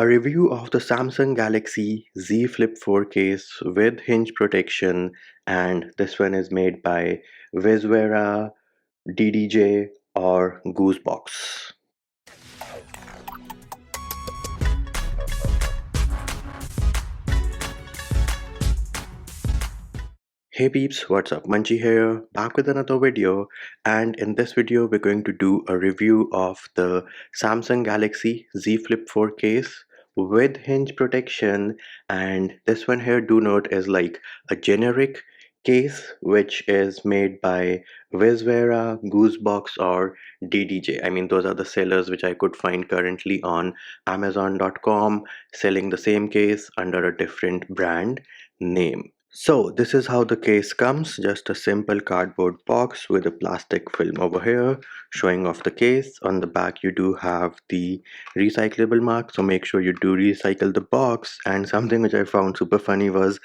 A review of the Samsung Galaxy Z Flip 4 case with hinge protection, and this one is made by Vizvera, DDJ, or GooseBox. Hey peeps, what's up? Munchie here, back with another video, and in this video we're going to do a review of the Samsung Galaxy Z Flip 4 case with hinge protection. And this one here, do note, is like a generic case which is made by Vizvera, GooseBox, or DDJ. I mean, those are the sellers which I could find currently on Amazon.com selling the same case under a different brand name. So this is how the case comes, just a simple cardboard box with a plastic film over here showing off the case. On the back you do have the recyclable mark, so make sure you do recycle the box. And something which I found super funny was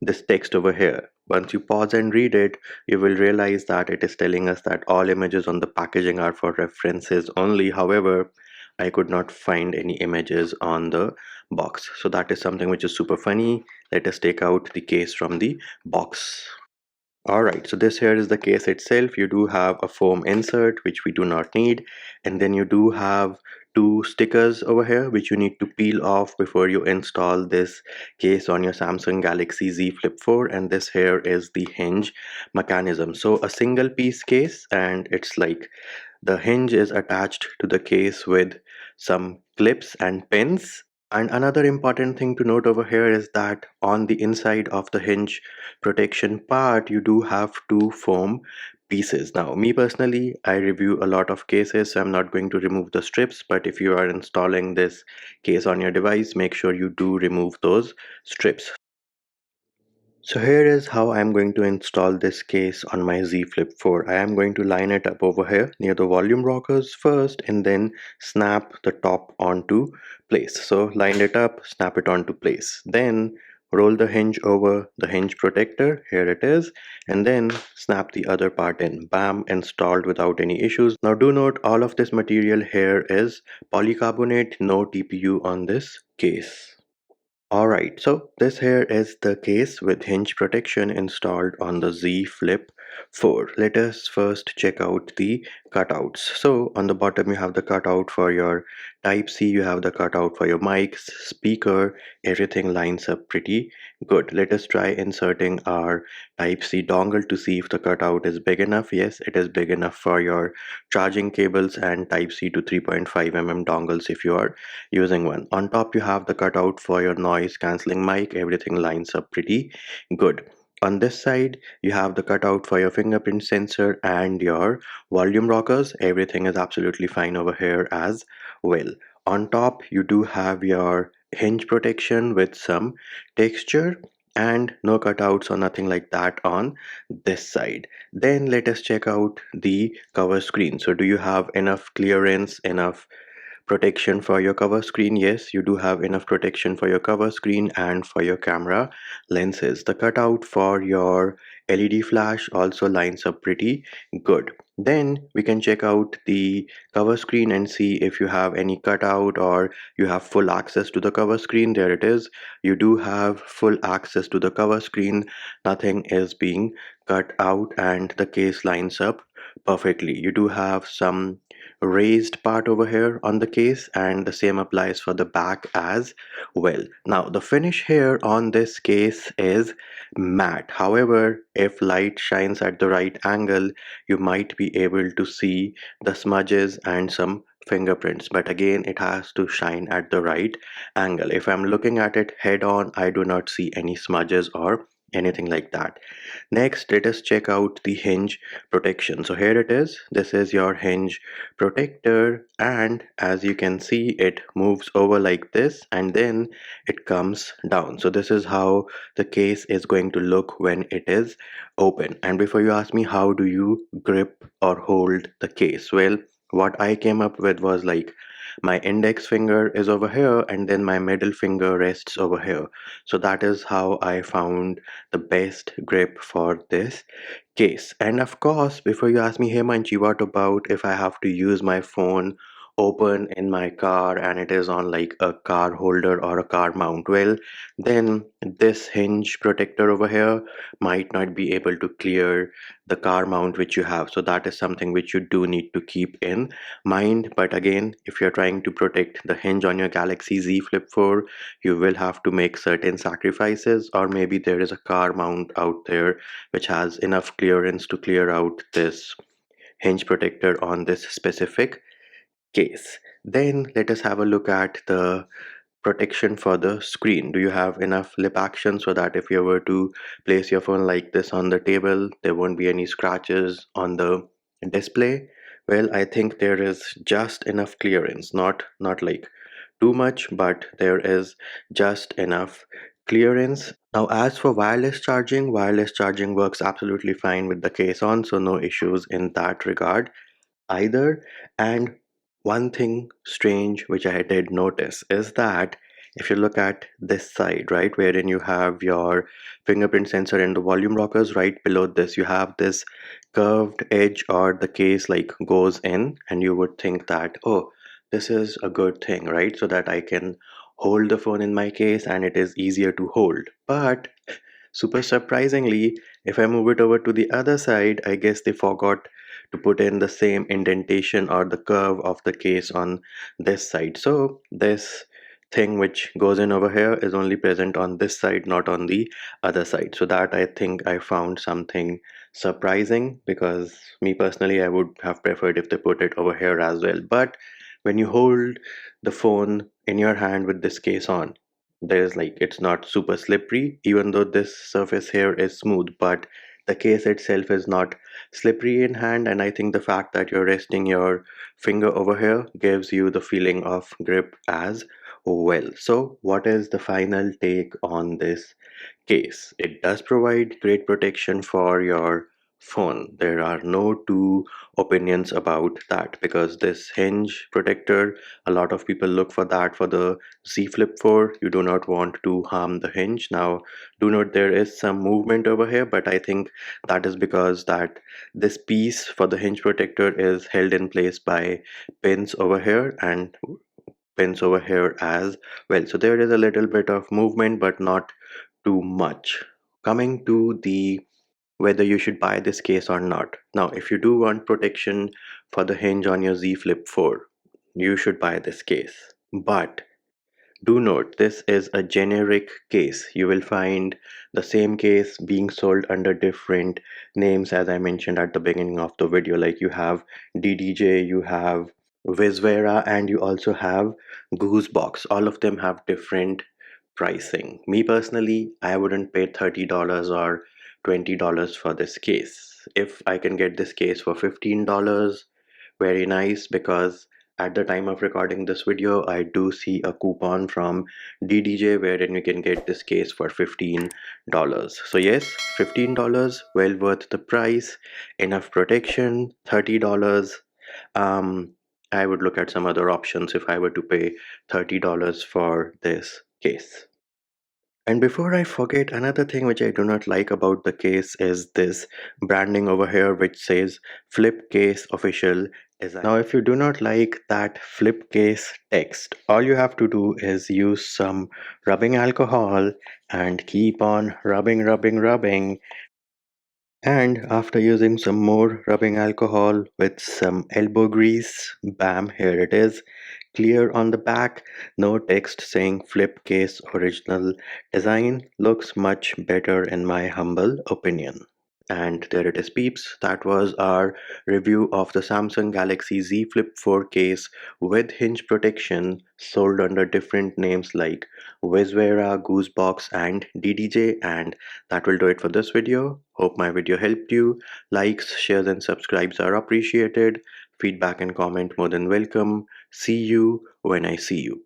this text over here. Once you pause and read it, you will realize that it is telling us that all images on the packaging are for references only. However, I could not find any images on the box. So that is something which is super funny. Let us take out the case from the box. Alright, so this here is the case itself. You do have a foam insert which we do not need, and then you do have two stickers over here which you need to peel off before you install this case on your Samsung Galaxy Z Flip 4. And this here is the hinge mechanism. So a single piece case, and it's like the hinge is attached to the case with some clips and pins. And another important thing to note over here is that on the inside of the hinge protection part, you do have two foam pieces. Now, me personally, I review a lot of cases, so I'm not going to remove the strips, but if you are installing this case on your device, make sure you do remove those strips. So here is how I'm going to install this case on my Z Flip 4. I am going to line it up over here near the volume rockers first, and then snap the top onto place. So line it up, snap it onto place. Then roll the hinge over the hinge protector. Here it is. And then snap the other part in. Bam, installed without any issues. Now do note, all of this material here is polycarbonate, no TPU on this case. Alright, so this here is the case with hinge protection installed on the Z Flip 4. Let us first check out the cutouts. So on the bottom you have the cutout for your Type-C, you have the cutout for your mics, speaker, everything lines up pretty good. Let us try inserting our Type-C dongle to see if the cutout is big enough. Yes, it is big enough for your charging cables and Type-C to 3.5 mm dongles if you are using one. On top you have the cutout for your noise cancelling mic. Everything lines up pretty good. On this side you have the cutout for your fingerprint sensor and your volume rockers. Everything is absolutely fine over here as well. On top you do have your hinge protection with some texture, and no cutouts or nothing like that on this side. Then let us check out the cover screen. So do you have enough clearance, enough protection for your cover screen? Yes, you do have enough protection for your cover screen and for your camera lenses. The cutout for your LED flash also lines up pretty good. Then we can check out the cover screen and see if you have any cutout or you have full access to the cover screen. There it is. You do have full access to the cover screen. Nothing is being cut out and the case lines up perfectly. You do have some raised part over here on the case, and the same applies for the back as well. Now the finish here on this case is matte. However, if light shines at the right angle, you might be able to see the smudges and some fingerprints, but again it has to shine at the right angle. If I'm looking at it head on, I do not see any smudges or anything like that. Next, let us check out the hinge protection. So here it is. This is your hinge protector, and as you can see, it moves over like this and then it comes down. So this is how the case is going to look when it is open. And before you ask me how do you grip or hold the case, well, what I came up with was like my index finger is over here and then my middle finger rests over here. So that is how I found the best grip for this case. And of course, before you ask me, hey Manchi, what about if I have to use my phone open in my car and it is on like a car holder or a car mount, well, then this hinge protector over here might not be able to clear the car mount which you have. So that is something which you do need to keep in mind. But again, if you're trying to protect the hinge on your Galaxy Z Flip 4, you will have to make certain sacrifices, or maybe there is a car mount out there which has enough clearance to clear out this hinge protector on this specific case. Then let us have a look at the protection for the screen. Do you have enough lip action so that if you were to place your phone like this on the table, there won't be any scratches on the display? Well, I think there is just enough clearance, not like too much, but there is just enough clearance. Now, as for wireless charging works absolutely fine with the case on, so no issues in that regard either. And one thing strange which I did notice is that if you look at this side, right, wherein you have your fingerprint sensor and the volume rockers, right below this, you have this curved edge, or the case like goes in, and you would think that, oh, this is a good thing, right? So that I can hold the phone in my case and it is easier to hold. But super surprisingly, if I move it over to the other side, I guess they forgot to put in the same indentation or the curve of the case on this side. So this thing which goes in over here is only present on this side, not on the other side. So that I think I found something surprising, because me personally, I would have preferred if they put it over here as well. But when you hold the phone in your hand with this case on, there's like, it's not super slippery, even though this surface here is smooth, but the case itself is not slippery in hand. And I think the fact that you're resting your finger over here gives you the feeling of grip as well. So what is the final take on this case? It does provide great protection for your phone. There are no two opinions about that, because this hinge protector, a lot of people look for that for the Z Flip 4. You do not want to harm the hinge. Now, do note there is some movement over here, but I think that is because that this piece for the hinge protector is held in place by pins over here and pins over here as well. So there is a little bit of movement, but not too much. Coming to the whether you should buy this case or not. Now, if you do want protection for the hinge on your Z Flip 4, you should buy this case. But do note, this is a generic case. You will find the same case being sold under different names, as I mentioned at the beginning of the video. Like you have DDJ, you have Vizvera, and you also have GooseBox. All of them have different pricing. Me personally, I wouldn't pay $30 or $20 for this case. If I can get this case for $15, very nice, because at the time of recording this video, I do see a coupon from DDJ wherein you can get this case for $15. So yes, $15, well worth the price, enough protection. $30, I would look at some other options if I were to pay $30 for this case. And before I forget, another thing which I do not like about the case is this branding over here which says Flip Case Official Design. Now, if you do not like that flip case text, all you have to do is use some rubbing alcohol and keep on rubbing. And after using some more rubbing alcohol with some elbow grease, bam, here it is. Clear on the back, no text saying flip case original design. Looks much better in my humble opinion. And there it is, peeps. That was our review of the Samsung Galaxy Z Flip 4 case with hinge protection, sold under different names like Vizvera, GooseBox, and DDJ. And that will do it for this video. Hope my video helped you. Likes, shares, and subscribes are appreciated. Feedback and comment more than welcome. See you when I see you.